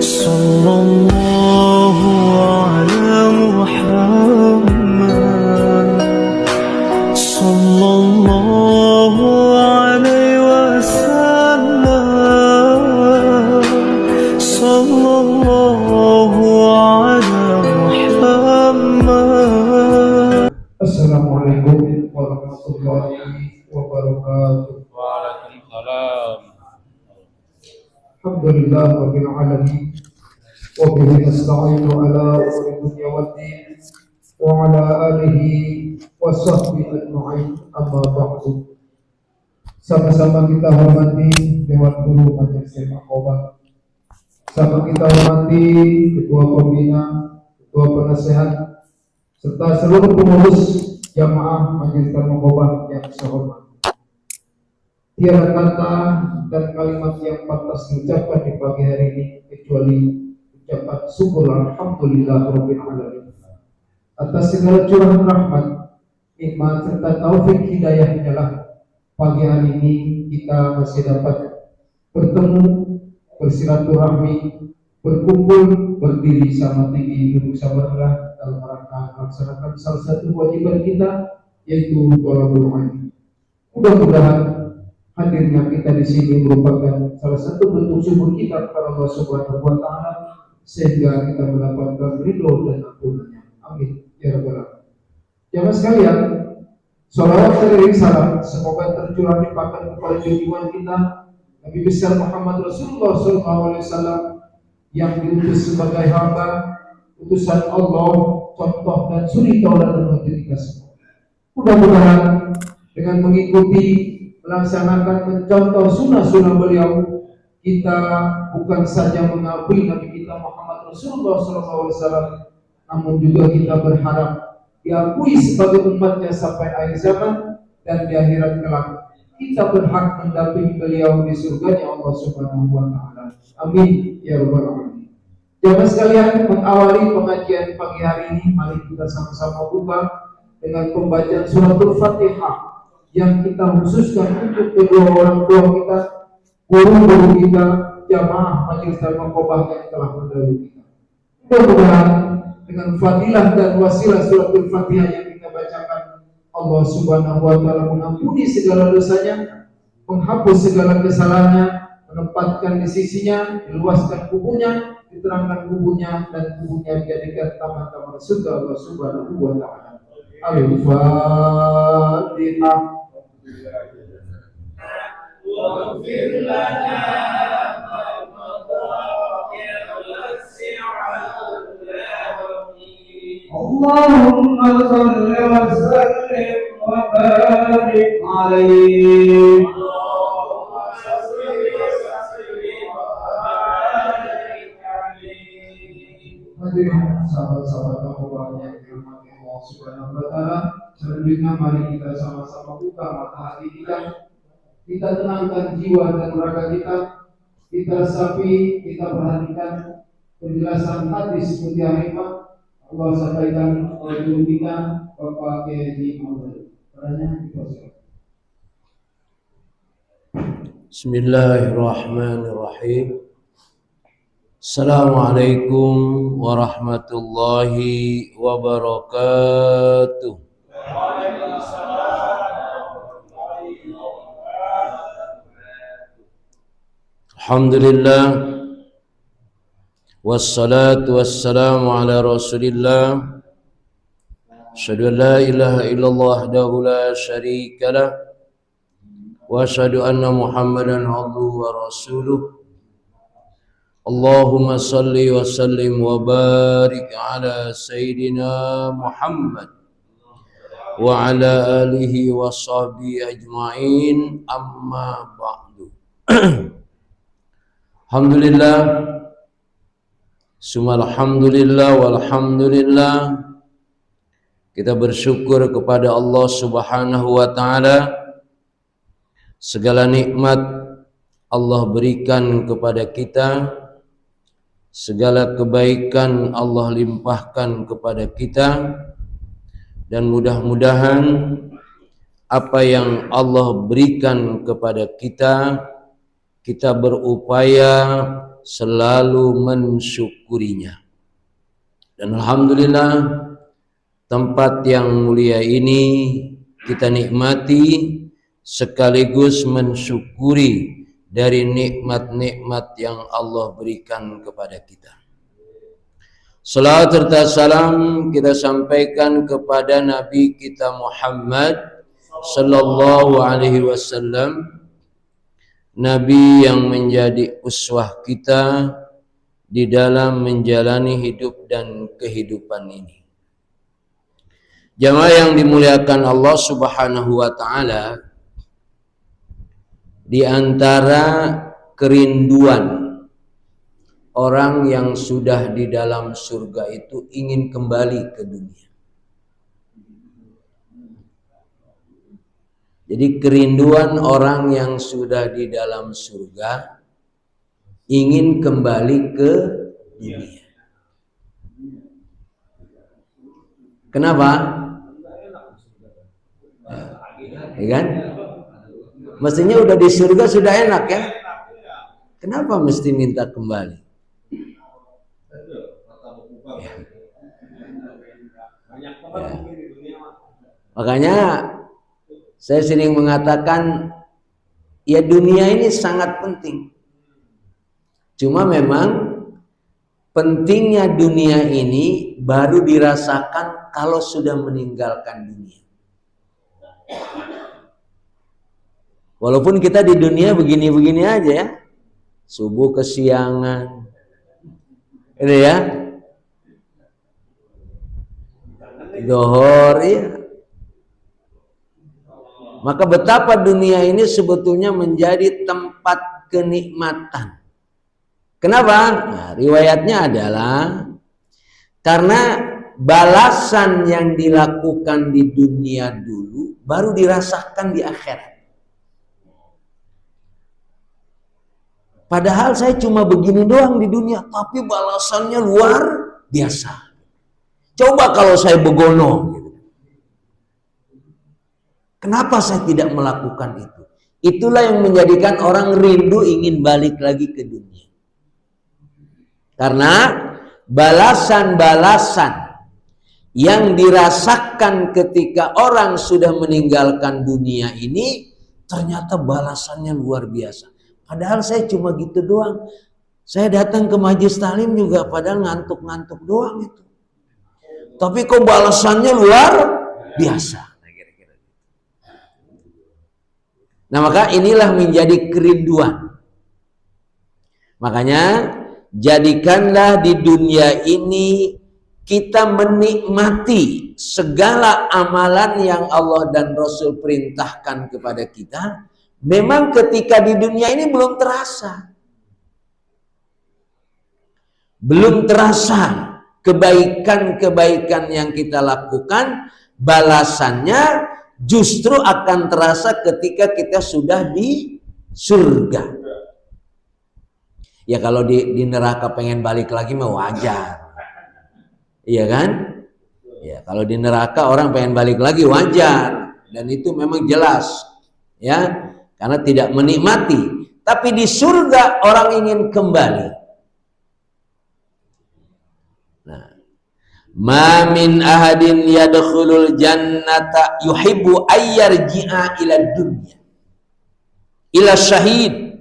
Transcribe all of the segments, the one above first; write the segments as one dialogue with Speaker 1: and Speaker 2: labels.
Speaker 1: صلى الله على محمد صلى الله عليه وسلم صلى الله على محمد.
Speaker 2: Assalamualaikum warahmatullahi wabarakatuh.
Speaker 3: Waalaikumsalam.
Speaker 2: Alhamdulillah rabbil alamin wa bihi nasta'inu ala umuri dunya waddin wa ala alihi wa sahbihi ajma'in, amma ba'du. Sama-sama kita hormati Dewan Guru Majelis Al-Aqabah. Sama kita hormati Ketua Pembina, Ketua Penasehat, serta seluruh pengurus jamaah Majelis Al-Aqabah yang saya hormati. Tiada kata dan kalimat yang pantas diucapkan di pagi hari ini kecuali ucapan syukur alhamdulillah rabbil alamin atas segala curahan rahmat, nikmat serta taufik hidayahnya lah pagi hari ini kita masih dapat bertemu, bersilaturahmi, berkumpul, berdiri sama tinggi, duduk sama rendah dalam rangka melaksanakan salah satu kewajiban kita, yaitu thalabul ilmi. Mudah-mudahan hadirnya kita di sini merupakan salah satu bentuk syukur kita kepada Allah Subhanahu wa taala sehingga kita mendapatkan ridho dan ampunannya. Amin ya rabbal alamin. Jamaah sekalian, salawat dan salam semoga tercurah limpahkan kepada junjungan kita Nabi besar Muhammad Rasulullah SAW yang diutus sebagai hamba, utusan Allah, contoh dan suri tauladan untuk kita semua. Mudah-mudahan dengan mengikuti, melaksanakan, mencontoh sunnah-sunnah beliau, kita bukan saja mengakui Nabi kita Muhammad Rasulullah SAW, namun juga kita berharap diakui sebagai umatnya sampai akhir zaman, dan di akhirat kelak kita berhak mendampingi beliau di surganya Allah Subhanahu wa taala. Amin ya rabbal alamin. Jamaah sekalian, mengawali pengajian pagi hari ini, mari kita sama-sama buka dengan pembacaan suratul Fatihah yang kita khususkan untuk kedua orang tua kita, guru-guru kita, jamaah Majelis Al-Aqabah yang telah mendahului kita. Mudah-mudahan dengan fadilah dan wasilah suratul Fatihah yang kita bacakan, Allah Subhanahu wa taala mengampuni segala dosanya, menghapus segala kesalahannya, menempatkan di sisinya, diluaskan kuburnya, diterangkan kuburnya, dan kuburnya dijadikan taman-taman surga Allah Subhanahu wa taala. Al-Fatihah.
Speaker 4: واغفر لنا ما مضى يا واسع الرحمين
Speaker 2: اللهم صل وسلم وبارك عليه.
Speaker 4: اللهم صل وسلم وبارك عليه.
Speaker 2: Hadirin sahabat-sahabat Aqabah yang dirahmati Allah Subhanahu wa taala, selanjutnya mari kita sama-sama buka mata hati kita tenangkan jiwa dan raga kita resapi, kita perhatikan penjelasan hadis mulia hikmah Allah sampaikan oleh guru kita Bapak Kiai Muhammad. Caranya diproses.
Speaker 3: Bismillahirrahmanirrahim. Assalamualaikum warahmatullahi wabarakatuh. Alhamdulillah, wassalatu wassalamu ala rasulillah, asyhadu an la ilaha illallah wahdahu la syarika lah, wa asyhadu anna muhammadan abduhu wa rasuluh. Allahumma salli wa sallim wa barik ala sayyidina Muhammad wa ala alihi wa sahbihi ajma'in, amma ba'du. Alhamdulillah, summa alhamdulillah walhamdulillah. Kita bersyukur kepada Allah Subhanahu wa taala. Segala nikmat Allah berikan kepada kita, segala kebaikan Allah limpahkan kepada kita, dan mudah-mudahan apa yang Allah berikan kepada kita, kita berupaya selalu mensyukurinya. Dan alhamdulillah tempat yang mulia ini kita nikmati sekaligus mensyukuri dari nikmat-nikmat yang Allah berikan kepada kita. Salawat serta salam kita sampaikan kepada Nabi kita Muhammad sallallahu alaihi wasallam, Nabi yang menjadi uswah kita di dalam menjalani hidup dan kehidupan ini. Jamaah yang dimuliakan Allah Subhanahu wa taala, di antara kerinduan orang yang sudah di dalam surga itu ingin kembali ke dunia. Jadi kerinduan orang yang sudah di dalam surga ingin kembali ke dunia. Kenapa? Ya kan? Mestinya udah di surga sudah enak ya. Kenapa mesti minta kembali? Ya. Makanya saya sering mengatakan ya dunia ini sangat penting. Cuma memang pentingnya dunia ini baru dirasakan kalau sudah meninggalkan dunia. Walaupun kita di dunia begini-begini aja ya, subuh kesiangan, ini ya, zuhur ya. Maka betapa dunia ini sebetulnya menjadi tempat kenikmatan. Kenapa? Nah, riwayatnya adalah karena balasan yang dilakukan di dunia dulu baru dirasakan di akhirat. Padahal saya cuma begini doang di dunia, tapi balasannya luar biasa. Coba kalau saya begono, gitu. Kenapa saya tidak melakukan itu? Itulah yang menjadikan orang rindu ingin balik lagi ke dunia. Karena balasan-balasan yang dirasakan ketika orang sudah meninggalkan dunia ini ternyata balasannya luar biasa. Padahal saya cuma gitu doang. Saya datang ke majelis taklim juga padahal ngantuk-ngantuk doang itu. Tapi kok balasannya luar biasa. Nah maka inilah menjadi kerinduan. Makanya jadikanlah di dunia ini kita menikmati segala amalan yang Allah dan Rasul perintahkan kepada kita. Memang ketika di dunia ini belum terasa. Belum terasa kebaikan-kebaikan yang kita lakukan, balasannya justru akan terasa ketika kita sudah di surga. Ya kalau di neraka pengen balik lagi mah wajar. Iya kan? Ya kalau di neraka orang pengen balik lagi wajar. Dan itu memang jelas. Ya. Karena tidak menikmati. Tapi di surga orang ingin kembali. Nah, ma min ahadin yadkhulul jannata yuhibbu ayyarji'a ila dunya. Ila syahid.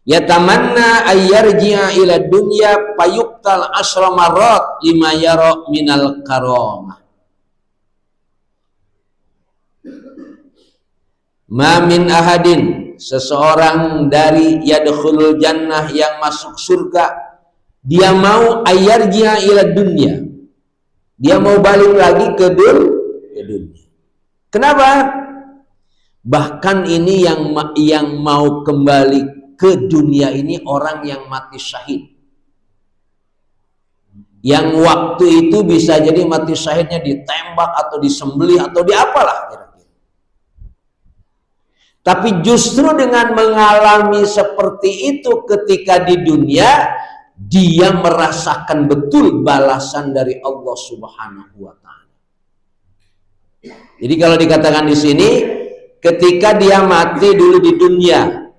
Speaker 3: Yatamanna ayyarji'a ila dunya fayuqtal asra marrat lima yara minal karamah. Ma min ahadin, seseorang dari yadkhulul jannah yang masuk surga, dia mau ayyarji'a ila dunya. Dia mau balik lagi ke dunia. Kenapa? Bahkan ini yang mau kembali ke dunia ini orang yang mati syahid. Yang waktu itu bisa jadi mati syahidnya ditembak atau disembelih atau diapalah kira-kira. Tapi justru dengan mengalami seperti itu ketika di dunia, dia merasakan betul balasan dari Allah Subhanahu wa taala. Jadi kalau dikatakan di sini, ketika dia mati dulu di dunia,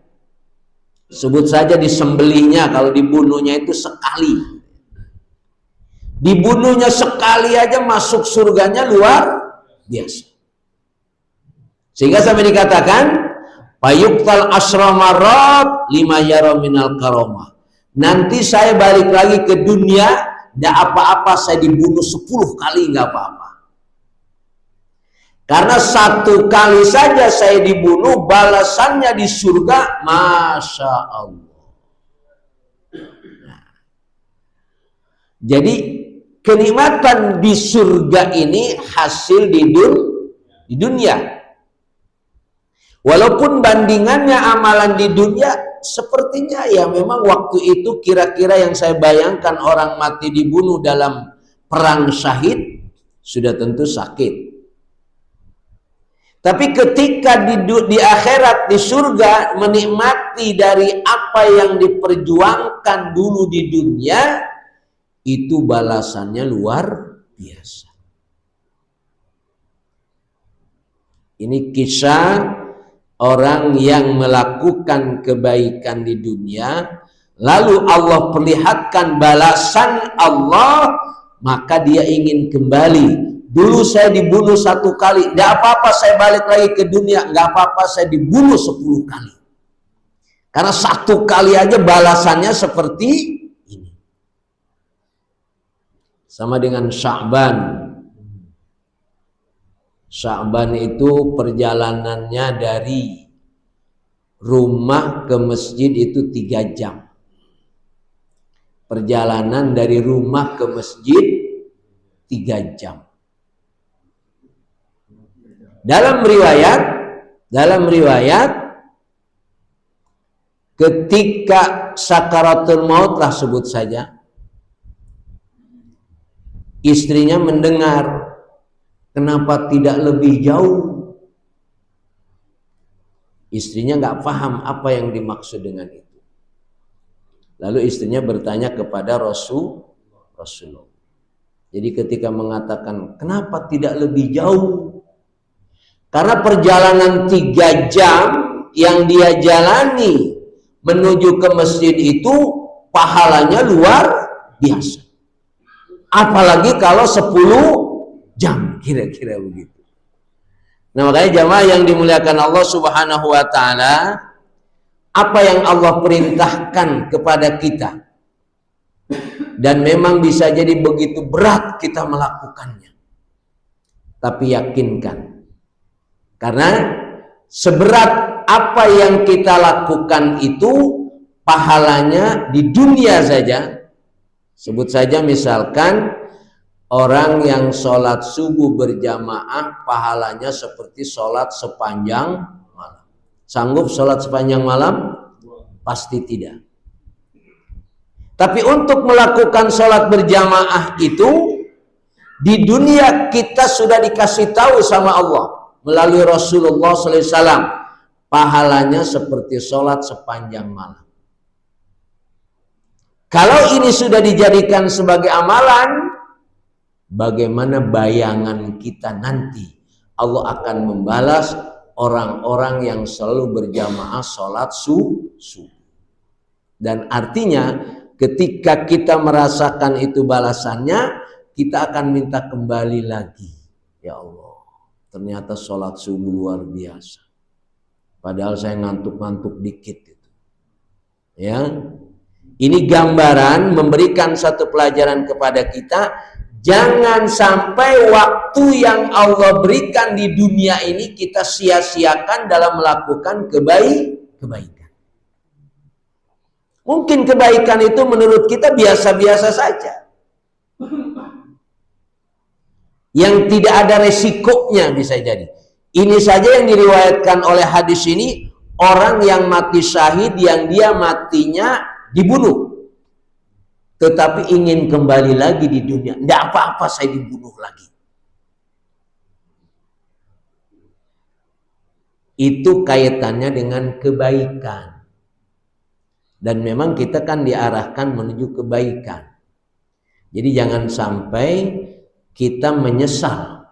Speaker 3: Sebut saja disembelihnya, kalau dibunuhnya itu sekali. Dibunuhnya sekali aja masuk surganya luar biasa. Sehingga sampai dikatakan fayuqtal asyra marrat lima yara minal karomah. Nanti saya balik lagi ke dunia, enggak apa-apa saya dibunuh 10 kali enggak apa-apa. Karena 1 kali saja saya dibunuh, balasannya di surga, Masya Allah. Nah, jadi kenikmatan di surga ini hasil di dunia. Walaupun bandingannya amalan di dunia, sepertinya ya memang waktu itu kira-kira yang saya bayangkan orang mati dibunuh dalam perang syahid, sudah tentu sakit. Tapi ketika di akhirat, di surga, menikmati dari apa yang diperjuangkan dulu di dunia, itu balasannya luar biasa. Ini kisah orang yang melakukan kebaikan di dunia, lalu Allah perlihatkan balasan Allah, maka dia ingin kembali. Dulu saya dibunuh 1 kali, enggak apa-apa saya balik lagi ke dunia, enggak apa-apa saya dibunuh 10 kali. Karena 1 kali aja balasannya seperti ini. Sama dengan Sya'ban. Sya'ban itu perjalanannya dari rumah ke masjid itu 3 jam. Perjalanan dari rumah ke masjid 3 jam. Dalam riwayat ketika sakaratul maut lah sebut saja, istrinya mendengar, kenapa tidak lebih jauh? Istrinya nggak paham apa yang dimaksud dengan itu. Lalu istrinya bertanya kepada Rasulullah. Jadi ketika mengatakan, kenapa tidak lebih jauh? Karena perjalanan 3 jam yang dia jalani menuju ke masjid itu pahalanya luar biasa. Apalagi kalau 10 jam, kira-kira begitu. Nah, makanya jamaah yang dimuliakan Allah Subhanahu wa taala, apa yang Allah perintahkan kepada kita dan memang bisa jadi begitu berat kita melakukannya. Tapi yakinkan, karena seberat apa yang kita lakukan itu pahalanya di dunia saja. Sebut saja misalkan orang yang sholat subuh berjamaah, pahalanya seperti sholat sepanjang malam. Sanggup sholat sepanjang malam? Pasti tidak. Tapi untuk melakukan sholat berjamaah itu, di dunia kita sudah dikasih tahu sama Allah melalui Rasulullah SAW, pahalanya seperti sholat sepanjang malam. Kalau ini sudah dijadikan sebagai amalan, bagaimana bayangan kita nanti? Allah akan membalas orang-orang yang selalu berjamaah sholat subuh. Dan artinya ketika kita merasakan itu balasannya, kita akan minta kembali lagi. Ya Allah, ternyata sholat subuh luar biasa. Padahal saya ngantuk-ngantuk dikit itu. Ya, ini gambaran memberikan satu pelajaran kepada kita. Jangan sampai waktu yang Allah berikan di dunia ini kita sia-siakan dalam melakukan kebaikan. Mungkin kebaikan itu menurut kita biasa-biasa saja, yang tidak ada resikonya bisa jadi. Ini saja yang diriwayatkan oleh hadis ini, orang yang mati syahid yang dia matinya dibunuh, tetapi ingin kembali lagi di dunia. Tidak apa-apa saya dibunuh lagi. Itu kaitannya dengan kebaikan. Dan memang kita kan diarahkan menuju kebaikan. Jadi jangan sampai kita menyesal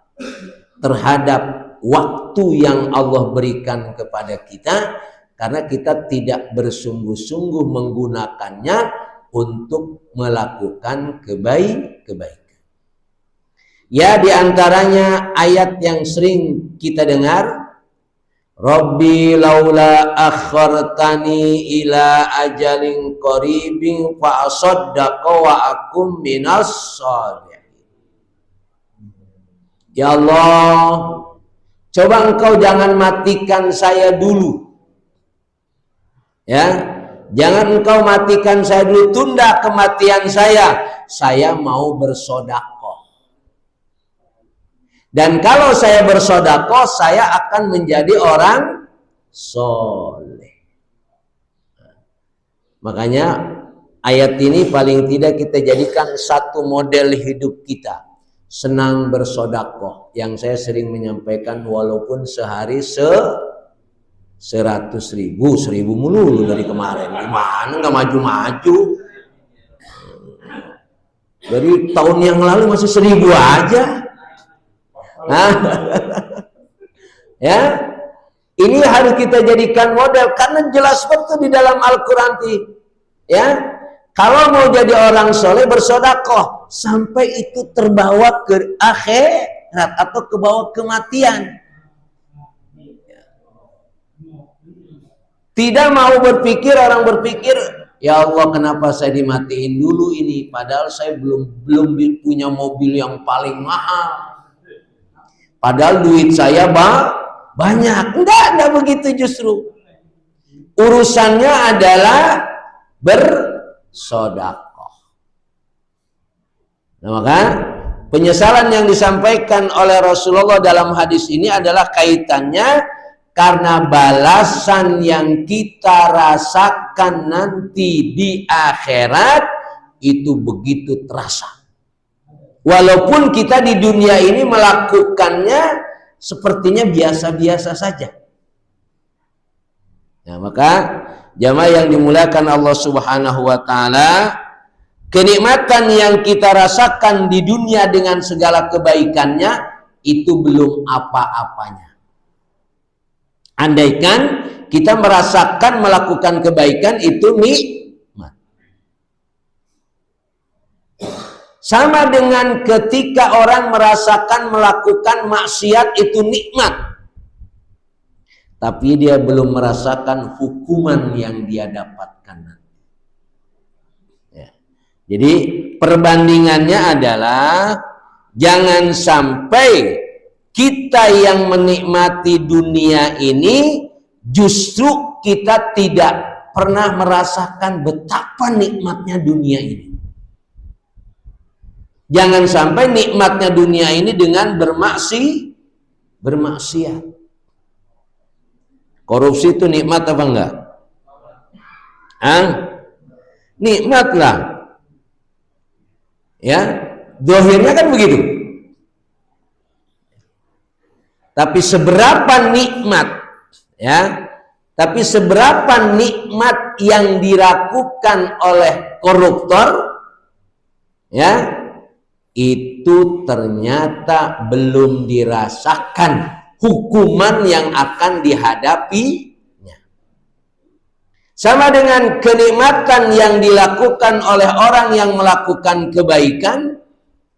Speaker 3: terhadap waktu yang Allah berikan kepada kita karena kita tidak bersungguh-sungguh menggunakannya untuk melakukan kebaikan. Ya, diantaranya ayat yang sering kita dengar, Rabbi laula akhartani ila ajalin qaribin fa asaddaqa wa akum minas sholihin. Ya Allah, coba engkau jangan matikan saya dulu. Ya, jangan engkau matikan saya dulu, tunda kematian saya mau bersedekah. Dan kalau saya bersedekah, saya akan menjadi orang soleh. Makanya ayat ini paling tidak kita jadikan satu model hidup kita. Senang bersedekah. Yang saya sering menyampaikan, walaupun sehari 100.000 mulu dari kemarin. Gimana nggak maju-maju? Dari tahun yang lalu masih 1.000 aja. Ya, ini harus kita jadikan model karena jelas betul di dalam Al-Quran. Ya, kalau mau jadi orang soleh bersedekah sampai itu terbawa ke akhirat atau ke bawah kematian. Tidak mau berpikir, orang berpikir, ya Allah kenapa saya dimatiin dulu ini, padahal saya belum punya mobil yang paling mahal. Padahal duit saya banyak. Enggak begitu justru. Urusannya adalah bersedekah. Nah, maka penyesalan yang disampaikan oleh Rasulullah dalam hadis ini adalah kaitannya karena balasan yang kita rasakan nanti di akhirat itu begitu terasa. Walaupun kita di dunia ini melakukannya sepertinya biasa-biasa saja. Nah, maka jamaah yang dimuliakan Allah Subhanahu wa taala, kenikmatan yang kita rasakan di dunia dengan segala kebaikannya itu belum apa-apanya. Andaikan kita merasakan melakukan kebaikan itu nikmat. Sama dengan ketika orang merasakan melakukan maksiat itu nikmat, tapi dia belum merasakan hukuman yang dia dapatkan. Ya. Jadi perbandingannya adalah jangan sampai kita yang menikmati dunia ini justru kita tidak pernah merasakan betapa nikmatnya dunia ini. Jangan sampai nikmatnya dunia ini dengan bermaksiat. Korupsi itu nikmat apa enggak? Nikmat lah. Ya, zahirnya kan begitu. Tapi seberapa nikmat, ya? Tapi seberapa nikmat yang dirakukan oleh koruptor, ya? Itu ternyata belum dirasakan hukuman yang akan dihadapinya. Sama dengan kenikmatan yang dilakukan oleh orang yang melakukan kebaikan,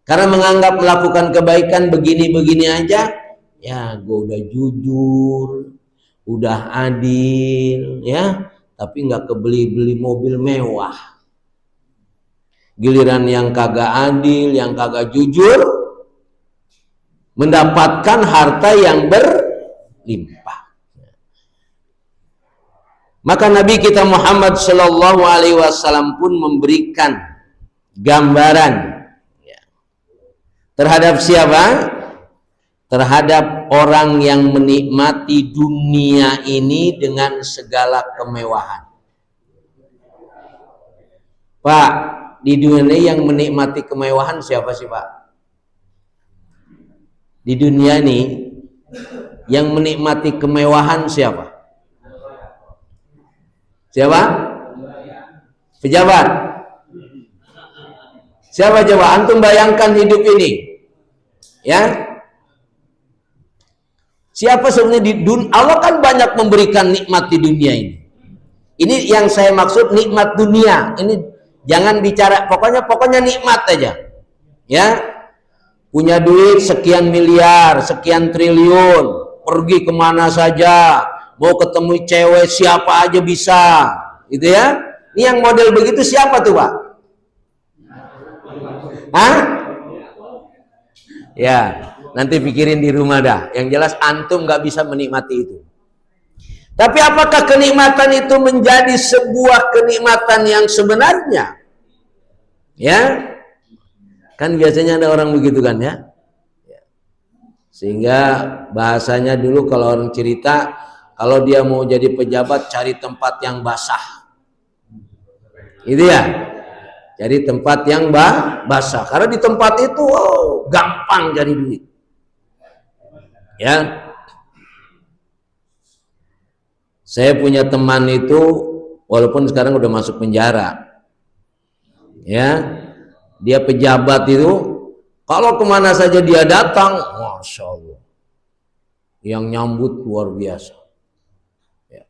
Speaker 3: karena menganggap melakukan kebaikan begini-begini aja, ya gue udah jujur, udah adil, ya, tapi nggak kebeli-beli mobil mewah. Giliran yang kagak adil, yang kagak jujur, mendapatkan harta yang berlimpah. Maka Nabi kita Muhammad Shallallahu Alaihi Wasallam pun memberikan gambaran terhadap siapa? Terhadap orang yang menikmati dunia ini dengan segala kemewahan. Pak, di dunia ini yang menikmati kemewahan siapa sih Pak? Di dunia ini yang menikmati kemewahan siapa? Siapa? Pejabat. Siapa coba? Antum bayangkan hidup ini, ya. Siapa sebenarnya di dunia? Allah kan banyak memberikan nikmat di dunia ini. Ini yang saya maksud nikmat dunia. Ini jangan bicara pokoknya nikmat aja. Ya. Punya duit sekian miliar, sekian triliun, pergi kemana saja, mau ketemu cewek siapa aja bisa, gitu ya. Ini yang model begitu siapa tuh, Pak? Hah? Ya, nanti pikirin di rumah dah. Yang jelas antum nggak bisa menikmati itu. Tapi apakah kenikmatan itu menjadi sebuah kenikmatan yang sebenarnya? Ya, kan biasanya ada orang begitu kan ya. Sehingga bahasanya dulu kalau orang cerita, kalau dia mau jadi pejabat cari tempat yang basah. Itu ya. Cari tempat yang basah. Karena di tempat itu gampang cari duit. Ya. Saya punya teman itu walaupun sekarang udah masuk penjara. Ya. Dia pejabat itu kalau kemana saja dia datang, Masya Allah, yang nyambut luar biasa. Ya.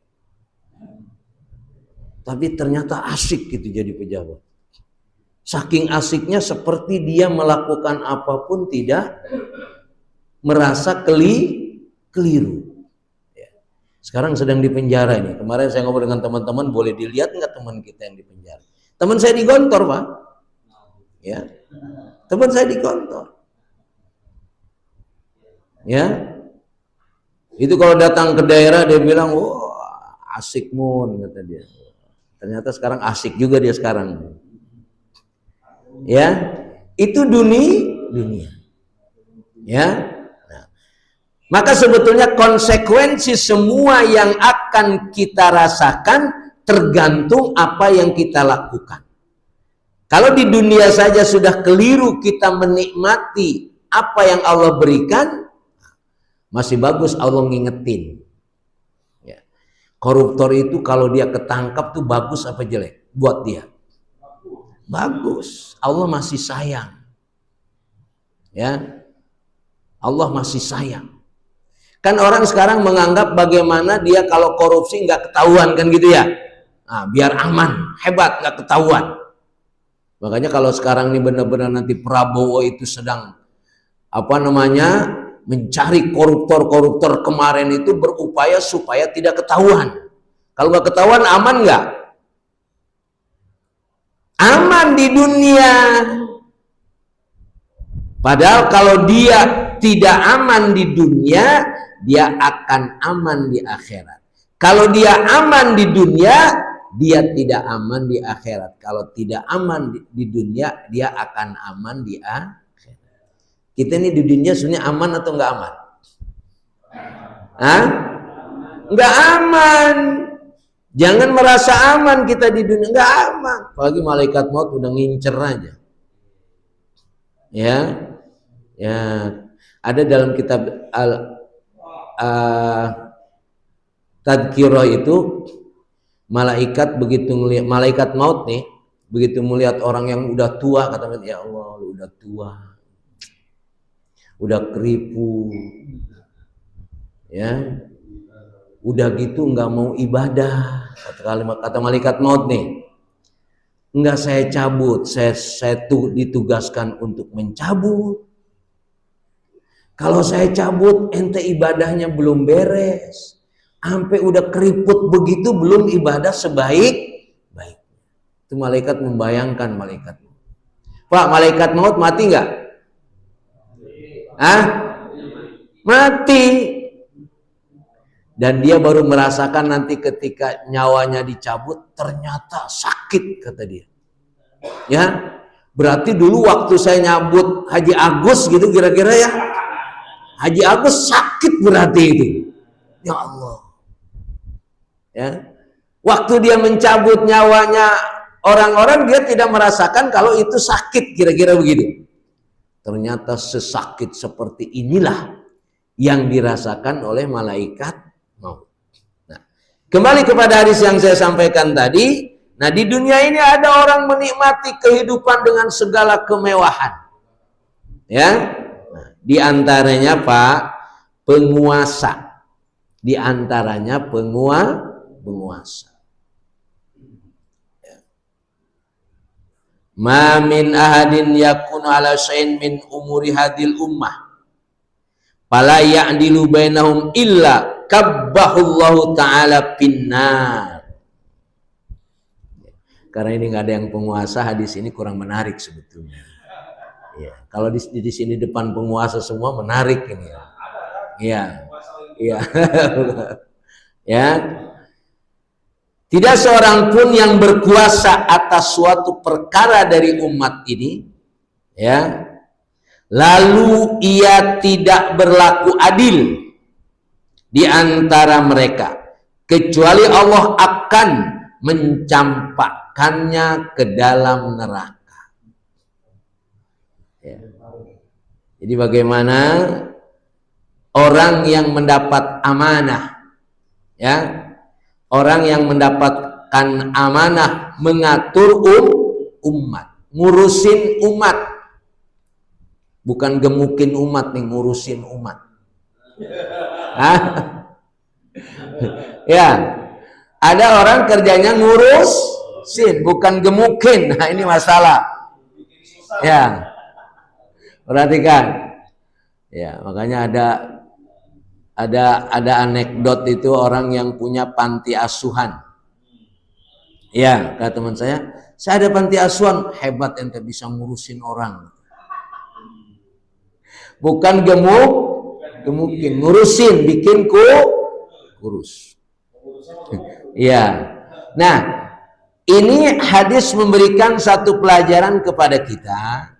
Speaker 3: Tapi ternyata asik gitu jadi pejabat. Saking asiknya seperti dia melakukan apapun tidak merasa keliru. Ya. Sekarang sedang di penjara ini. Kemarin saya ngobrol dengan teman-teman, boleh dilihat nggak teman kita yang di penjara? Teman saya di Gontor, Pak. Ya, teman saya di Gontor. Ya, itu kalau datang ke daerah dia bilang, asik mun, kata dia. Ternyata sekarang asik juga dia sekarang. Ya, itu dunia. Ya, nah, maka sebetulnya konsekuensi semua yang akan kita rasakan tergantung apa yang kita lakukan. Kalau di dunia saja sudah keliru kita menikmati apa yang Allah berikan, masih bagus Allah ngingetin. Ya. Koruptor itu kalau dia ketangkap tuh bagus apa jelek? Buat dia. Bagus. Allah masih sayang. Ya. Allah masih sayang. Kan orang sekarang menganggap bagaimana dia kalau korupsi nggak ketahuan kan gitu ya. Nah, biar aman, hebat nggak ketahuan. Makanya kalau sekarang ini benar-benar nanti Prabowo itu sedang mencari koruptor kemarin itu berupaya supaya tidak ketahuan. Kalau nggak ketahuan aman nggak? Aman di dunia. Padahal kalau dia tidak aman di dunia, dia akan aman di akhirat. Kalau dia aman di dunia, dia tidak aman di akhirat. Kalau tidak aman di dunia, dia akan aman di akhirat. Kita ini di dunia sebenarnya aman atau enggak aman? Hah? Enggak aman. Jangan merasa aman kita di dunia, enggak aman. Apalagi malaikat maut udah ngincer aja. Ya. Ya, ada dalam kitab Tadkirah itu malaikat begitu melihat malaikat maut nih, begitu melihat orang yang udah tua, kata ya Allah, lu udah tua, udah keripu, ya, udah gitu nggak mau ibadah, kata malaikat maut nih, nggak saya cabut, saya ditugaskan untuk mencabut. Kalau saya cabut, ente ibadahnya belum beres. Sampai udah keriput begitu belum ibadah sebaik-baik. Itu malaikat membayangkan malaikat. Pak, malaikat maut mati nggak? Hah? Mati. Dan dia baru merasakan nanti ketika nyawanya dicabut ternyata sakit, kata dia. Ya, berarti dulu waktu saya nyabut Haji Agus gitu kira-kira ya. Haji Agus sakit berarti itu. Ya Allah. Ya. Waktu dia mencabut nyawanya orang-orang, dia tidak merasakan kalau itu sakit, kira-kira begitu. Ternyata sesakit seperti inilah yang dirasakan oleh malaikat maut. Nah, kembali kepada hadis yang saya sampaikan tadi. Nah, di dunia ini ada orang menikmati kehidupan dengan segala kemewahan. Ya. Nah, di antaranya Pak, penguasa. Di antaranya penguasa. Ma min ahadin yakunu ala syai'in min umuri hadil ummah fala ya'dilu bainahum illa kabbahullahu ta'ala finnar. Karena ini nggak ada yang penguasa, hadis ini kurang menarik sebetulnya. Ya, kalau di sini depan penguasa semua menarik ini ya. Iya. Iya. Ya. Tidak seorang pun yang berkuasa atas suatu perkara dari umat ini, ya, lalu ia tidak berlaku adil di antara mereka, kecuali Allah akan mencampakkannya ke dalam neraka. Ya. Jadi bagaimana orang yang mendapat amanah, ya, orang yang mendapatkan amanah mengatur umat, ngurusin umat, bukan gemukin umat nih, ngurusin umat. Hah? Ya, ada orang kerjanya ngurusin, bukan gemukin. Nah ini masalah. Ya, perhatikan. Ya, makanya ada anekdot itu orang yang punya panti asuhan. Ya, kata teman saya ada panti asuhan, hebat ente bisa ngurusin orang. Bukan gemukin, ngurusin, bikin kurus. Ya. Nah, ini hadis memberikan satu pelajaran kepada kita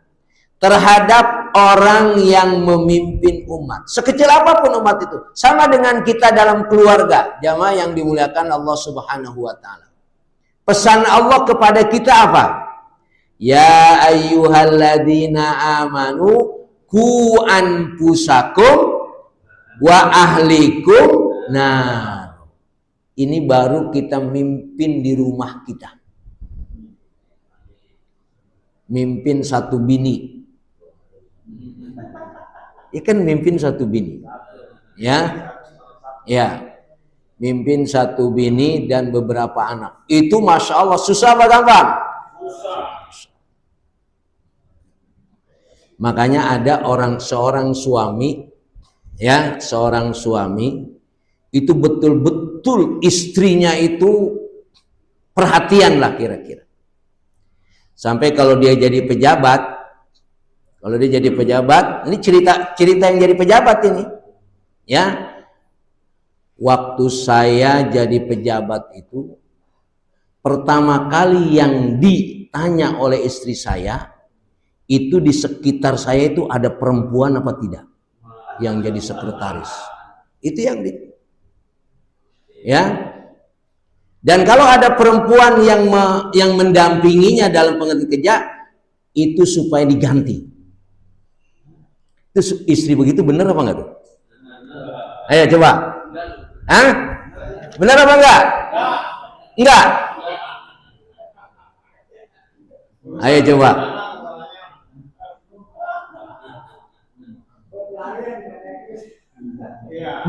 Speaker 3: terhadap orang yang memimpin umat, sekecil apapun umat itu. Sama dengan kita dalam keluarga, jamaah yang dimuliakan Allah Subhanahu wa taala. Pesan Allah kepada kita apa? Ya ayyuhalladzina amanu qu anfusakum wa ahlikum nar. Ini baru kita mimpin di rumah kita. Mimpin satu bini. Ikan mimpin satu bini, ya, mimpin satu bini dan beberapa anak. Itu masya Allah susah apa gampang? Susah. Makanya ada seorang suami, ya, seorang suami itu betul-betul istrinya itu perhatian lah kira-kira. Sampai kalau dia jadi pejabat. Kalau dia jadi pejabat, ini cerita yang jadi pejabat ini, ya. Waktu saya jadi pejabat itu, pertama kali yang ditanya oleh istri saya, itu di sekitar saya itu ada perempuan apa tidak yang jadi sekretaris. Itu ya. Dan kalau ada perempuan yang mendampinginya dalam pengertian kerja, itu supaya diganti. Itu istri begitu benar apa enggak tuh? Ayo coba. Hah? Benar apa enggak? Enggak. Ayo coba.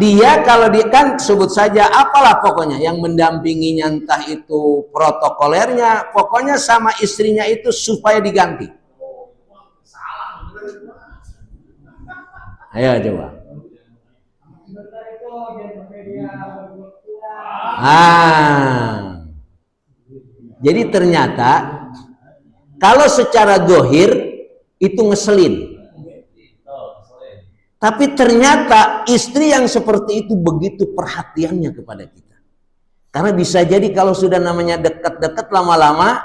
Speaker 3: Dia kalau dia kan sebut saja apalah pokoknya yang mendampinginya, entah itu protokolernya, pokoknya sama istrinya itu supaya diganti. Ayo coba. Jadi ternyata kalau secara dohir itu ngeselin. Tapi ternyata istri yang seperti itu begitu perhatiannya kepada kita. Karena bisa jadi kalau sudah namanya dekat-dekat lama-lama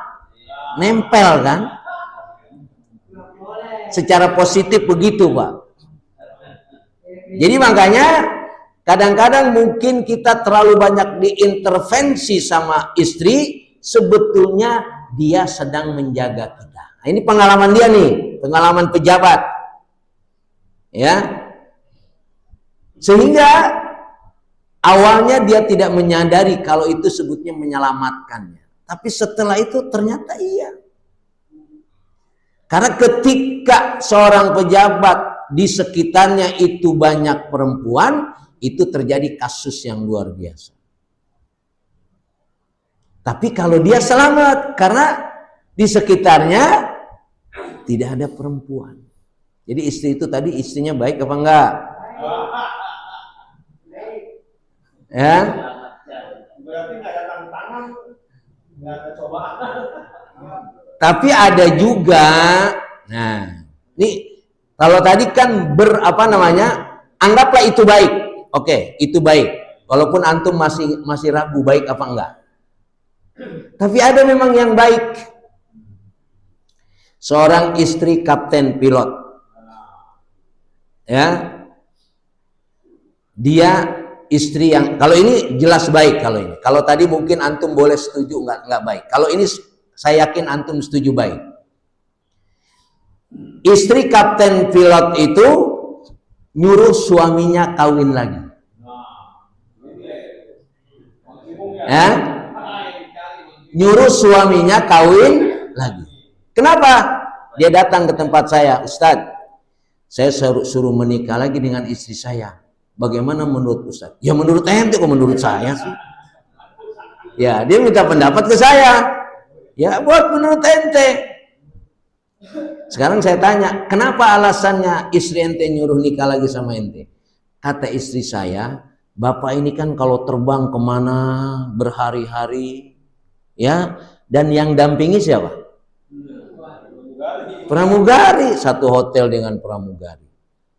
Speaker 3: nempel kan. Secara positif begitu Pak. Jadi makanya kadang-kadang mungkin kita terlalu banyak diintervensi sama istri, sebetulnya dia sedang menjaga kita. Nah, ini pengalaman dia nih, pengalaman pejabat. Ya. Sehingga awalnya dia tidak menyadari kalau itu sebutnya menyelamatkannya. Tapi setelah itu ternyata iya. Karena ketika seorang pejabat di sekitarnya itu banyak perempuan, itu terjadi kasus yang luar biasa. Tapi kalau dia selamat karena di sekitarnya tidak ada perempuan. Jadi istri itu tadi istrinya baik apa enggak? Ya.
Speaker 4: Berarti nggak ada tantangan, nggak ada cobaan.
Speaker 3: Tapi ada juga, nah, ini kalau tadi kan anggaplah itu baik, oke, itu baik. Walaupun antum masih ragu baik apa enggak. Tapi ada memang yang baik. Seorang istri kapten pilot, ya, dia istri yang, kalau ini jelas baik, kalau tadi mungkin antum boleh setuju enggak baik. Kalau ini saya yakin antum setuju baik. Istri kapten pilot itu nyuruh suaminya kawin lagi. Ya? Nyuruh suaminya kawin lagi. Kenapa? Dia datang ke tempat saya, Ustadz, saya suruh menikah lagi dengan istri saya. Bagaimana menurut Ustadz? Ya menurut ente, kok menurut saya sih? Ya, dia minta pendapat ke saya. Ya buat menurut ente. Sekarang saya tanya, kenapa alasannya istri ente nyuruh nikah lagi sama ente? Kata istri saya, bapak ini kan kalau terbang kemana berhari-hari, ya, dan yang dampingi siapa? Pramugari, satu hotel dengan pramugari.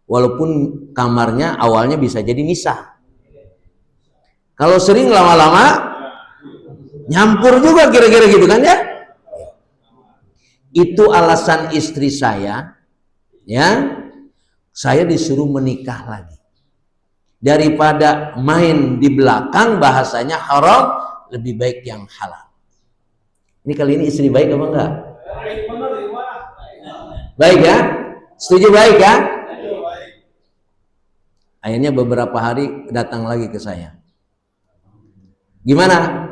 Speaker 3: Walaupun kamarnya awalnya bisa jadi misah. Kalau sering lama-lama nyampur juga kira-kira gitu kan ya? Itu alasan istri saya, ya, saya disuruh menikah lagi. Daripada main di belakang bahasanya haram, lebih baik yang halal. Ini kali ini istri baik apa enggak? Baik ya? Setuju baik ya? Akhirnya beberapa hari datang lagi ke saya. Gimana?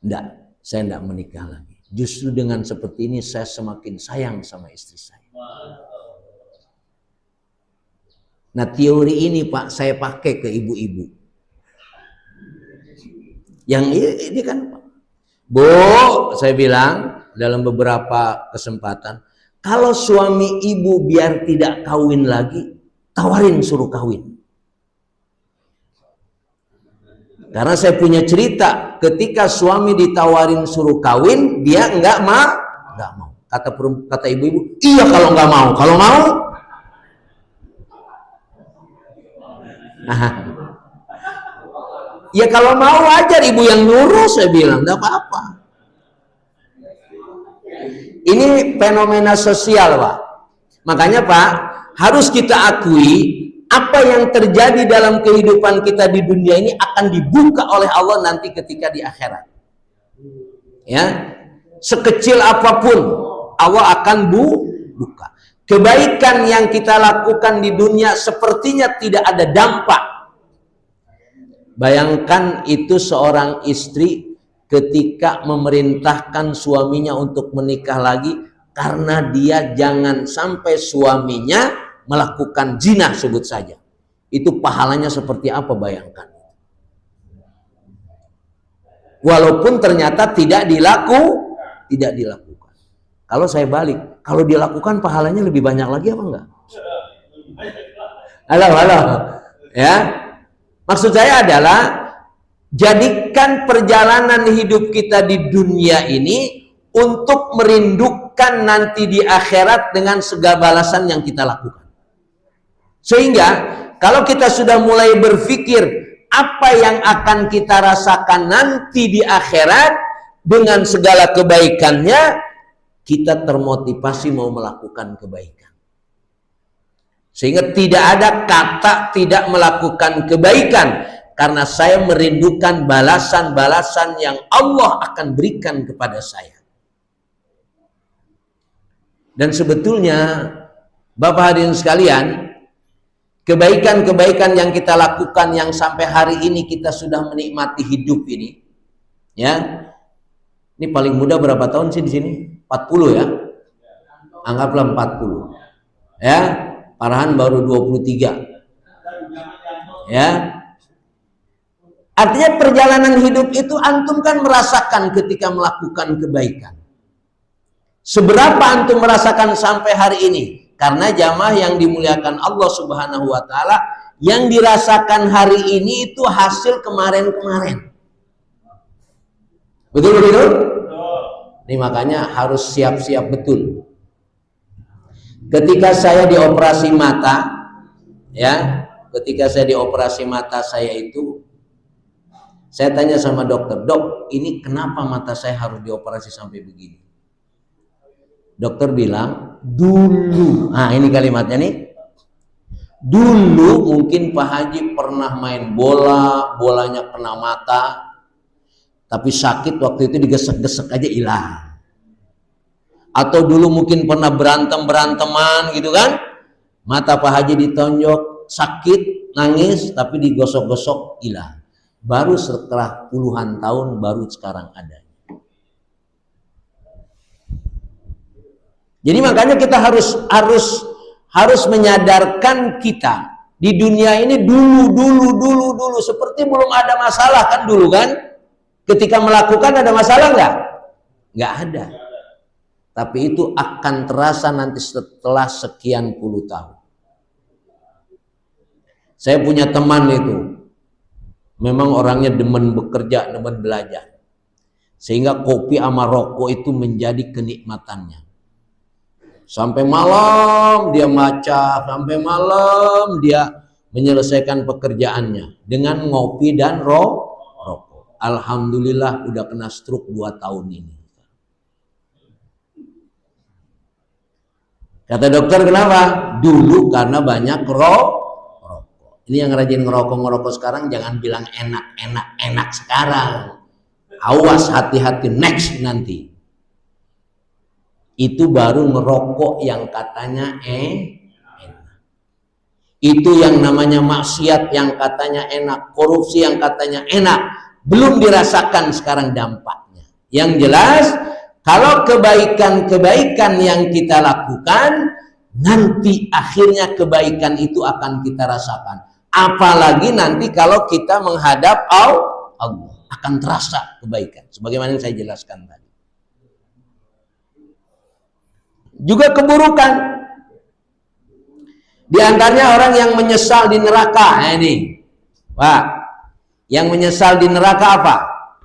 Speaker 3: Enggak, saya enggak menikah lagi. Justru dengan seperti ini saya semakin sayang sama istri saya. Nah, teori ini Pak saya pakai ke ibu-ibu. Yang ini kan Pak. Bu, saya bilang dalam beberapa kesempatan, kalau suami ibu biar tidak kawin lagi, tawarin suruh kawin. Karena saya punya cerita, ketika suami ditawarin suruh kawin, dia enggak mau. Kata ibu-ibu, iya kalau enggak mau. Kalau mau, ya kalau mau aja ibu yang nyuruh, saya bilang, enggak apa-apa. Ini fenomena sosial, Pak. Makanya Pak, harus kita akui, apa yang terjadi dalam kehidupan kita di dunia ini akan dibuka oleh Allah nanti ketika di akhirat. Ya, sekecil apapun Allah akan buka. Kebaikan yang kita lakukan di dunia sepertinya tidak ada dampak. Bayangkan itu seorang istri ketika memerintahkan suaminya untuk menikah lagi karena dia jangan sampai suaminya melakukan zina, sebut saja. Itu pahalanya seperti apa, bayangkan. Walaupun ternyata tidak dilakukan. Kalau saya balik, kalau dilakukan pahalanya lebih banyak lagi apa enggak? Halo. Ya. Maksud saya adalah jadikan perjalanan hidup kita di dunia ini untuk merindukan nanti di akhirat dengan segala balasan yang kita lakukan. Sehingga kalau kita sudah mulai berpikir apa yang akan kita rasakan nanti di akhirat dengan segala kebaikannya, kita termotivasi mau melakukan kebaikan. Sehingga tidak ada kata tidak melakukan kebaikan, karena saya merindukan balasan-balasan yang Allah akan berikan kepada saya. Dan sebetulnya Bapak hadirin sekalian, kebaikan-kebaikan yang kita lakukan yang sampai hari ini kita sudah menikmati hidup ini, ya. Ini paling muda berapa tahun sih di sini? 40 ya. Anggaplah 40. Ya. Farhan baru 23. Ya. Artinya perjalanan hidup itu antum kan merasakan ketika melakukan kebaikan. Seberapa antum merasakan sampai hari ini? Karena jamaah yang dimuliakan Allah Subhanahu wa taala, yang dirasakan hari ini itu hasil kemarin-kemarin. Betul betul? Ini makanya harus siap-siap betul. Ketika saya dioperasi mata, ya, ketika saya dioperasi mata saya itu, saya tanya sama dokter, "Dok, ini kenapa mata saya harus dioperasi sampai begini?" Dokter bilang, dulu, nah ini kalimatnya nih, dulu mungkin Pak Haji pernah main bola, bolanya kena mata, tapi sakit waktu itu digesek-gesek aja hilang. Atau dulu mungkin pernah beranteman gitu kan, mata Pak Haji ditonjok, sakit, nangis, tapi digosok-gosok hilang. Baru setelah puluhan tahun baru sekarang ada. Jadi makanya kita harus menyadarkan kita di dunia ini dulu seperti belum ada masalah kan dulu kan? Ketika melakukan ada masalah nggak ada. Tapi itu akan terasa nanti setelah sekian puluh tahun. Saya punya teman itu, memang orangnya demen bekerja, demen belajar, sehingga kopi sama rokok itu menjadi kenikmatannya. Sampai malam dia baca, sampai malam dia menyelesaikan pekerjaannya dengan ngopi dan rokok. Alhamdulillah udah kena stroke 2 tahun ini. Kata dokter, kenapa? Dulu karena banyak rokok. Ini yang rajin ngerokok sekarang jangan bilang enak sekarang. Awas, hati-hati, next nanti. Itu baru ngerokok yang katanya enak. Itu yang namanya maksiat yang katanya enak, korupsi yang katanya enak, belum dirasakan sekarang dampaknya. Yang jelas, kalau kebaikan-kebaikan yang kita lakukan, nanti akhirnya kebaikan itu akan kita rasakan. Apalagi nanti kalau kita menghadap Allah, akan terasa kebaikan. Sebagaimana yang saya jelaskan tadi. Juga keburukan. Di antaranya orang yang menyesal di neraka. Nah ini, Pak, yang menyesal di neraka apa?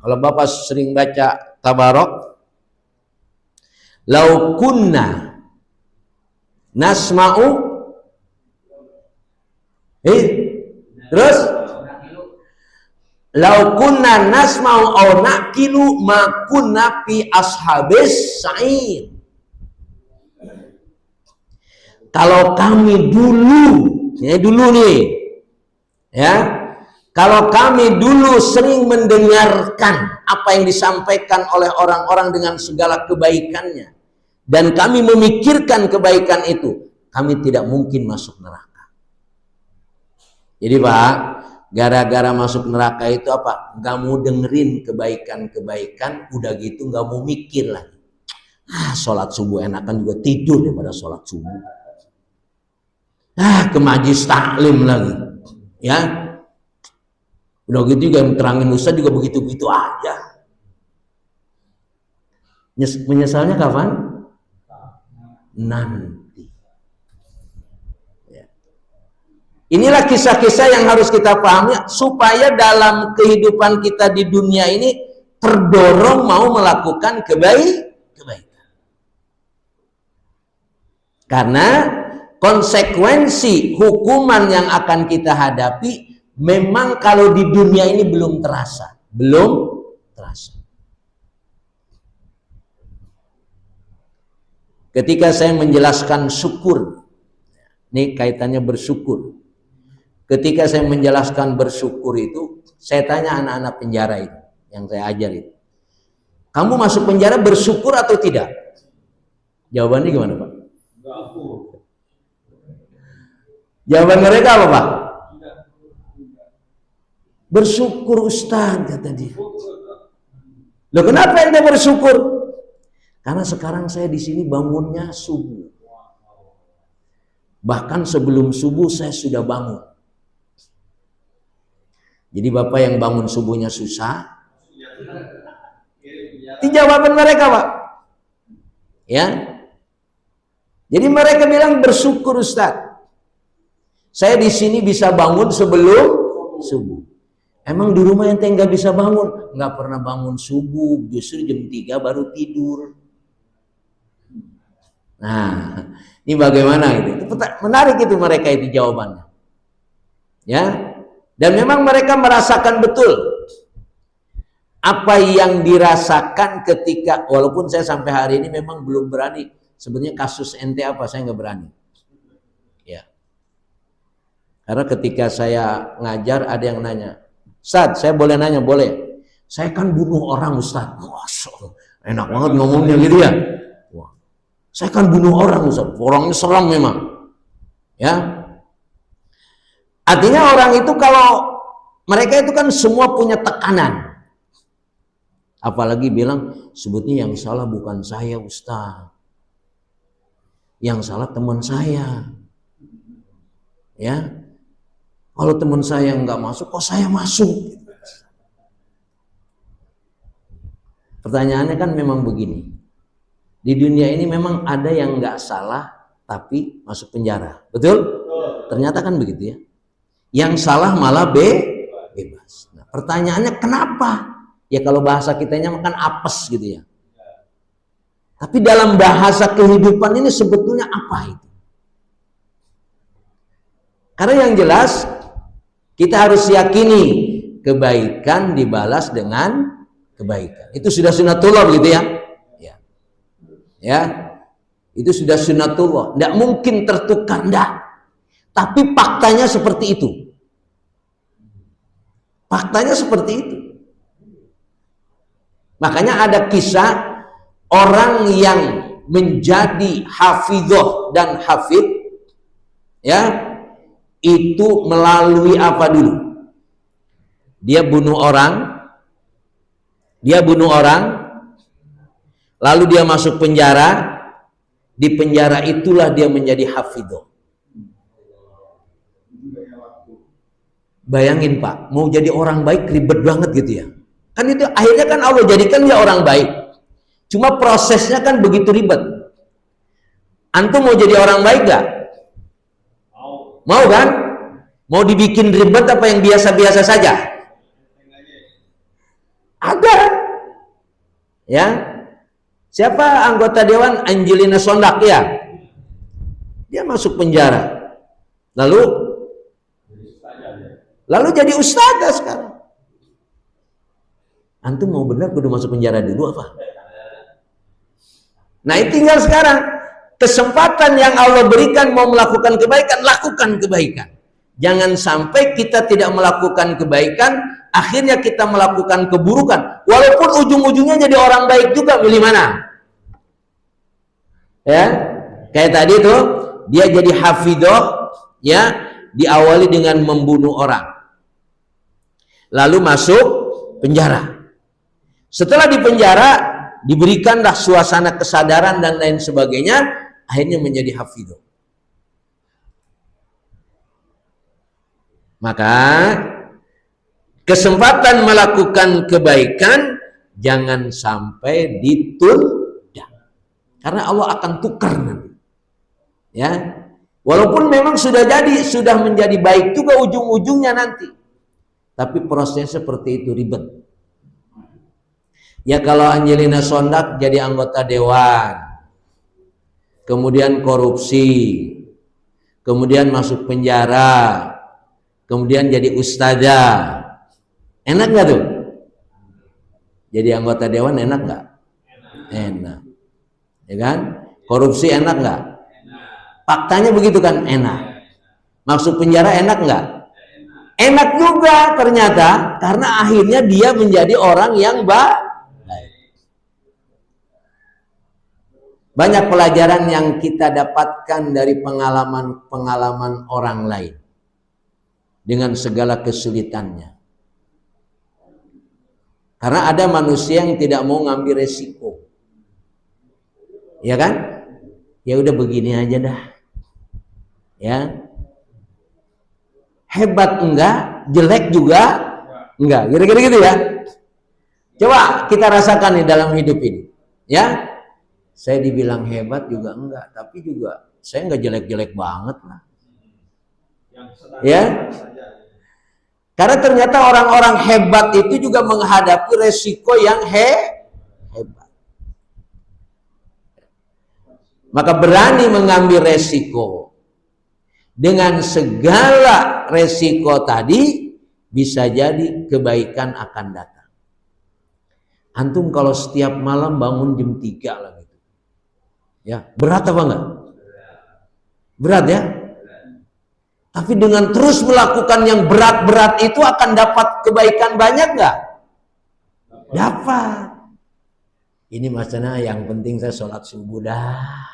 Speaker 3: Kalau Bapak sering baca Tabarok, lau kunna nasma'u, terus lau kunna nasma'u au naqilu ma kunna fi ashabis sa'ir. Kalau kami dulu nih, ya, kalau kami dulu sering mendengarkan apa yang disampaikan oleh orang-orang dengan segala kebaikannya, dan kami memikirkan kebaikan itu, kami tidak mungkin masuk neraka. Jadi Pak, gara-gara masuk neraka itu apa? Gak mau dengerin kebaikan-kebaikan, udah gitu gak mau mikir lagi. Sholat subuh enakan juga tidur daripada sholat subuh. Ke majlis taklim lagi, ya. Udah gitu juga terangin ustaz juga begitu-begitu aja. Menyesalnya kapan? Nanti. Ya. Inilah kisah-kisah yang harus kita pahami supaya dalam kehidupan kita di dunia ini terdorong mau melakukan kebaikan. Karena konsekuensi hukuman yang akan kita hadapi memang kalau di dunia ini belum terasa. Ketika saya menjelaskan syukur, ini kaitannya bersyukur. Ketika saya menjelaskan bersyukur itu, saya tanya anak-anak penjara itu, yang saya ajar itu, kamu masuk penjara bersyukur atau tidak? Jawabannya gimana Pak? Jawaban mereka apa Pak? Bersyukur Ustaz, kata dia. Loh kenapa ente bersyukur? Karena sekarang saya di sini bangunnya subuh. Bahkan sebelum subuh saya sudah bangun. Jadi bapak yang bangun subuhnya susah. Itu jawaban mereka, Pak. Ya. Jadi mereka bilang bersyukur Ustaz. Saya di sini bisa bangun sebelum subuh. Emang di rumah ente nggak bisa bangun? Nggak pernah bangun subuh, justru jam 3 baru tidur. Nah, ini bagaimana itu? Menarik itu mereka itu jawabannya. Ya. Dan memang mereka merasakan betul apa yang dirasakan ketika, walaupun saya sampai hari ini memang belum berani. Sebenarnya kasus ente apa, saya nggak berani. Ya. Karena ketika saya ngajar ada yang nanya, Ustaz, saya boleh nanya? Boleh. Saya kan bunuh orang Ustaz. Masya Allah, enak banget ngomongnya gitu ya. Wah. Saya kan bunuh orang Ustaz. Orangnya seram memang. Ya. Artinya orang itu kalau mereka itu kan semua punya tekanan. Apalagi bilang, sebetulnya yang salah bukan saya Ustaz. Yang salah teman saya. Ya. Kalau teman saya nggak masuk, kok saya masuk? Pertanyaannya kan memang begini. Di dunia ini memang ada yang nggak salah, tapi masuk penjara. Betul? Ternyata kan begitu ya. Yang salah malah bebas. Nah, pertanyaannya kenapa? Ya kalau bahasa kitanya makan apes gitu ya. Tapi dalam bahasa kehidupan ini sebetulnya apa itu? Karena yang jelas kita harus yakini kebaikan dibalas dengan kebaikan. Itu sudah sunatullah begitu ya. Ya. Itu sudah sunatullah. Tidak mungkin tertukar, enggak. Tapi faktanya seperti itu. Faktanya seperti itu. Makanya ada kisah orang yang menjadi hafidhoh dan hafid, ya, itu melalui apa dulu? Dia bunuh orang, lalu dia masuk penjara. Di penjara itulah dia menjadi hafidhoh. Bayangin Pak, mau jadi orang baik ribet banget gitu ya. Kan itu akhirnya kan Allah jadikan dia orang baik. Cuma prosesnya kan begitu ribet. Antum mau jadi orang baik gak? Mau kan? Mau dibikin ribet apa yang biasa-biasa saja? Ada. Ya. Siapa anggota dewan? Angelina Sondak ya. Dia masuk penjara. Lalu jadi ustazah sekarang. Antum mau benar kudu masuk penjara dulu apa? Nah, ini tinggal sekarang kesempatan yang Allah berikan, mau melakukan kebaikan, lakukan kebaikan. Jangan sampai kita tidak melakukan kebaikan, akhirnya kita melakukan keburukan. Walaupun ujung-ujungnya jadi orang baik juga, milih mana? Ya, kayak tadi tuh dia jadi hafidhoh, ya, diawali dengan membunuh orang, lalu masuk penjara. Setelah di penjara diberikanlah suasana kesadaran dan lain sebagainya, akhirnya menjadi hafidhoh. Maka kesempatan melakukan kebaikan jangan sampai ditunda, karena Allah akan tukar nanti. Ya, walaupun memang sudah menjadi baik juga ujung-ujungnya nanti, tapi prosesnya seperti itu ribet. Ya kalau Angelina Sondak jadi anggota dewan, kemudian korupsi, kemudian masuk penjara, kemudian jadi ustazah, enak nggak tuh? Jadi anggota dewan enak nggak? Enak, ya kan? Korupsi enak nggak? Faktanya begitu kan, enak. Masuk penjara enak nggak? Enak juga ternyata, karena akhirnya dia menjadi orang yang baik. Banyak pelajaran yang kita dapatkan dari pengalaman orang lain dengan segala kesulitannya. Karena ada manusia yang tidak mau ngambil resiko, ya kan? Ya udah begini aja dah, Ya. Hebat enggak, jelek juga enggak. Kira-kira gitu ya. Coba kita rasakan nih dalam hidup ini. Ya. Saya dibilang hebat juga enggak, tapi juga saya enggak jelek-jelek banget lah. Ya. Karena ternyata orang-orang hebat itu juga menghadapi resiko yang hebat. Maka berani mengambil resiko. Dengan segala resiko tadi, bisa jadi kebaikan akan datang. Antum kalau setiap malam bangun jam 3 lah gitu. Ya, berat apa enggak? Berat ya? Tapi dengan terus melakukan yang berat-berat itu akan dapat kebaikan banyak enggak? Dapat. Ini maksudnya yang penting saya sholat subuh dah.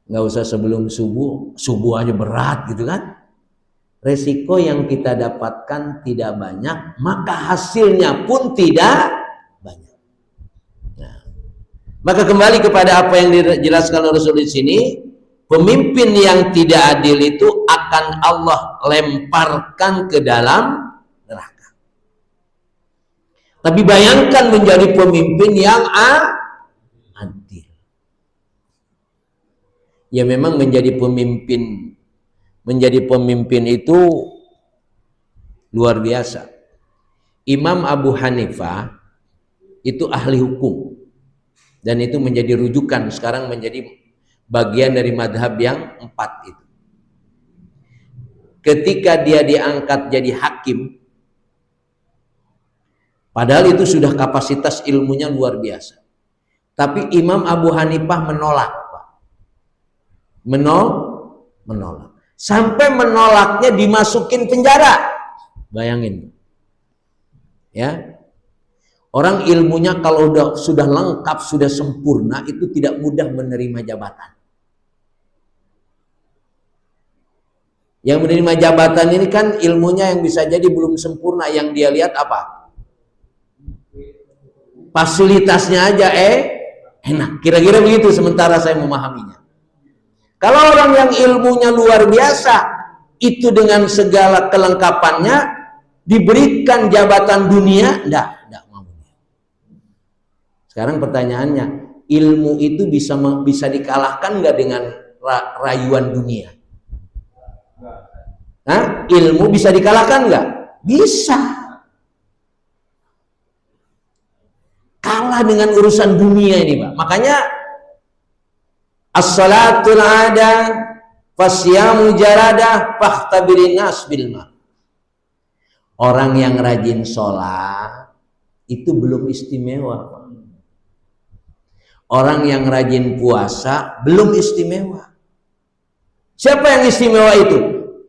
Speaker 3: Nggak usah sebelum subuh aja berat gitu kan. Resiko yang kita dapatkan tidak banyak, maka hasilnya pun tidak banyak. Nah, maka kembali kepada apa yang dijelaskan Rasul di sini, pemimpin yang tidak adil itu akan Allah lemparkan ke dalam neraka. Tapi bayangkan menjadi pemimpin yang adil. Ya memang menjadi pemimpin itu luar biasa. Imam Abu Hanifah itu ahli hukum dan itu menjadi rujukan, sekarang menjadi bagian dari madhab yang 4 itu. Ketika dia diangkat jadi hakim, padahal itu sudah kapasitas ilmunya luar biasa, tapi Imam Abu Hanifah menolak. Menolak. Sampai menolaknya dimasukin penjara. Bayangin. Ya. Orang ilmunya kalau sudah lengkap, sudah sempurna, itu tidak mudah menerima jabatan. Yang menerima jabatan ini kan ilmunya yang bisa jadi belum sempurna, yang dia lihat apa? Fasilitasnya aja enak. Kira-kira begitu sementara saya memahaminya. Kalau orang yang ilmunya luar biasa, itu dengan segala kelengkapannya diberikan jabatan dunia, enggak mau. Sekarang pertanyaannya, ilmu itu bisa dikalahkan enggak dengan rayuan dunia? Hah? Ilmu bisa dikalahkan enggak? Bisa. Kalah dengan urusan dunia ini, Pak. Makanya as-salatul ada fasyamu jarada fakhtabirin nas bil ma. Orang yang rajin sholat itu belum istimewa. Orang yang rajin puasa belum istimewa. Siapa yang istimewa itu?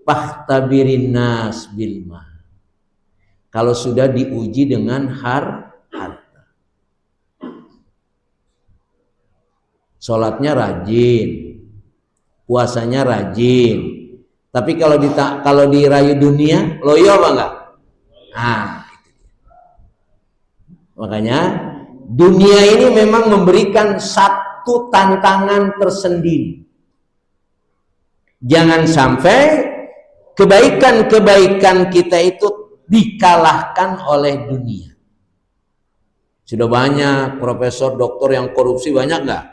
Speaker 3: Fakhtabirin nas bil ma. Kalau sudah diuji dengan harta. Sholatnya rajin, puasanya rajin, tapi kalau dirayu dunia, loyo apa enggak? Nah, makanya dunia ini memang memberikan satu tantangan tersendiri. Jangan sampai kebaikan-kebaikan kita itu dikalahkan oleh dunia. Sudah banyak profesor, doktor yang korupsi, banyak enggak?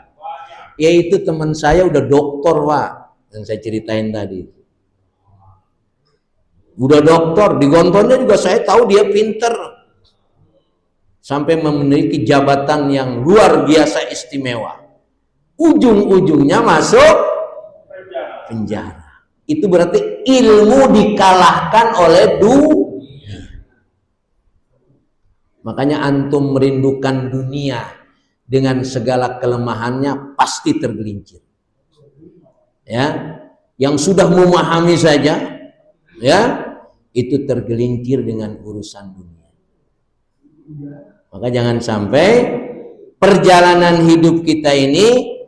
Speaker 3: Yaitu teman saya udah doktor, Pak, yang saya ceritain tadi. Udah doktor, di Gontornya juga saya tahu dia pinter. Sampai memiliki jabatan yang luar biasa istimewa. Ujung-ujungnya masuk penjara. Itu berarti ilmu dikalahkan oleh dunia. Makanya antum merindukan dunia dengan segala kelemahannya pasti tergelincir. Ya, yang sudah memahami saja, ya, itu tergelincir dengan urusan dunia. Maka jangan sampai perjalanan hidup kita ini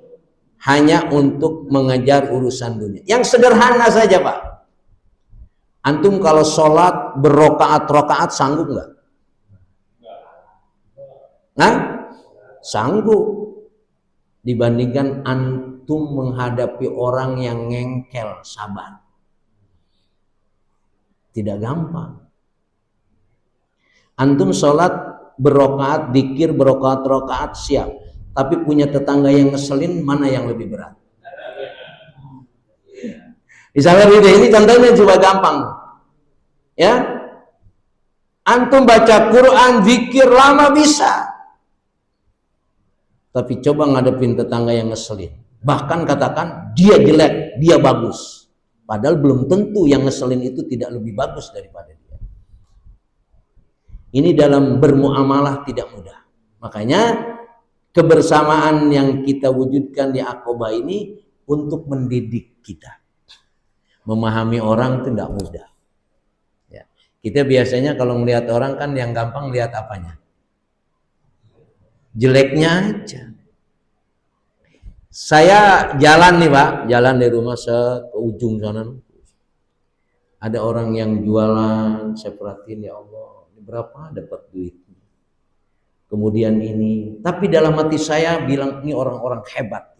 Speaker 3: hanya untuk mengejar urusan dunia. Yang sederhana saja, Pak. Antum kalau sholat berrokaat-rokaat sanggup nggak? Nah, sanggup. dibandingkan antum menghadapi orang yang ngengkel sabar. Tidak gampang. Antum sholat berokaat, dikir berokaat-rokaat siap, tapi punya tetangga yang ngeselin, mana yang lebih berat? Misalnya ini contohnya coba gampang, ya. Antum baca Quran, zikir lama bisa, tapi coba ngadepin tetangga yang ngeselin. Bahkan katakan dia jelek, dia bagus. Padahal belum tentu yang ngeselin itu tidak lebih bagus daripada dia. Ini dalam bermuamalah tidak mudah. Makanya kebersamaan yang kita wujudkan di Aqobah ini untuk mendidik kita. Memahami orang itu tidak mudah. Ya. Kita biasanya kalau melihat orang kan yang gampang lihat apanya? Jeleknya aja. Saya jalan nih Pak, jalan dari rumah ke ujung sana. Ada orang yang jualan, saya perhatiin, ya Allah, ini berapa dapat duitnya. Kemudian ini, tapi dalam hati saya bilang ini orang-orang hebat.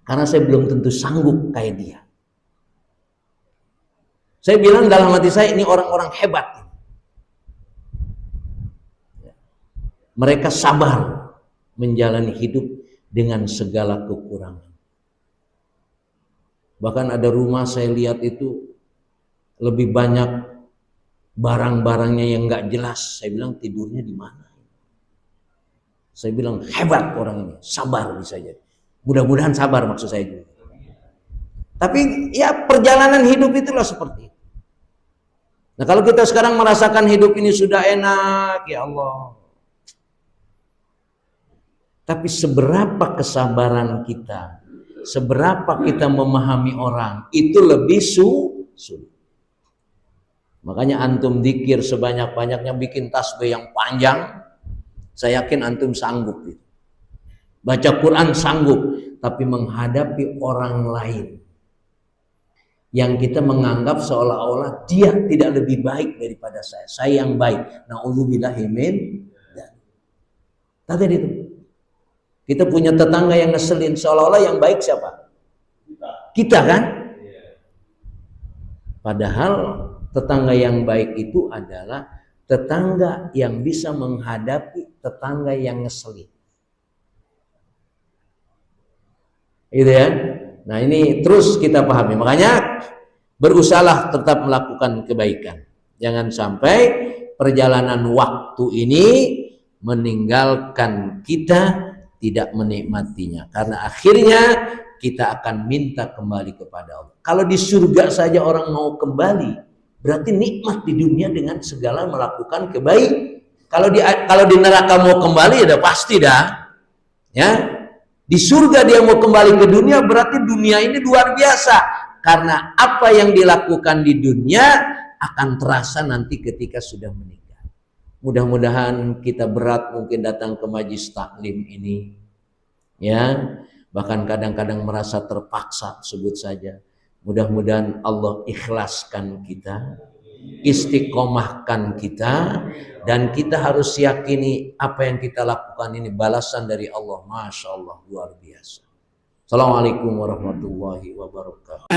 Speaker 3: Karena saya belum tentu sanggup kayak dia. Saya bilang dalam hati saya ini orang-orang hebat. Mereka sabar menjalani hidup dengan segala kekurangan. Bahkan ada rumah saya lihat itu lebih banyak barang-barangnya yang nggak jelas. Saya bilang tidurnya di mana? Saya bilang hebat orang ini, sabar bisa jadi. Mudah-mudahan sabar maksud saya juga. Tapi ya perjalanan hidup itulah seperti itu. Nah kalau kita sekarang merasakan hidup ini sudah enak, ya Allah. Tapi seberapa kesabaran kita, seberapa kita memahami orang, itu lebih sulit. Makanya antum dzikir sebanyak-banyaknya, bikin tasbih yang panjang, saya yakin antum sanggup. Baca Quran sanggup, tapi menghadapi orang lain yang kita menganggap seolah-olah dia tidak lebih baik daripada saya yang baik. Na'udzubillahi min dzalik. Tadi itu. Kita punya tetangga yang ngeselin, seolah-olah yang baik siapa? Kita kan? Padahal tetangga yang baik itu adalah tetangga yang bisa menghadapi tetangga yang ngeselin. Gitu ya. Nah ini terus kita pahami. Makanya berusahalah tetap melakukan kebaikan. Jangan sampai perjalanan waktu ini meninggalkan kita tidak menikmatinya, karena akhirnya kita akan minta kembali kepada Allah. Kalau di surga saja orang mau kembali, berarti nikmat di dunia dengan segala melakukan kebaikan. Kalau di neraka mau kembali, ya pasti dah. Ya, di surga dia mau kembali ke dunia, berarti dunia ini luar biasa. Karena apa yang dilakukan di dunia akan terasa nanti ketika sudah menikah. Mudah-mudahan kita berat mungkin datang ke majlis taklim ini, ya, bahkan kadang-kadang merasa terpaksa sebut saja. Mudah-mudahan Allah ikhlaskan kita, istiqomahkan kita, dan kita harus yakini apa yang kita lakukan ini balasan dari Allah. Masya Allah, luar biasa. Assalamualaikum warahmatullahi wabarakatuh.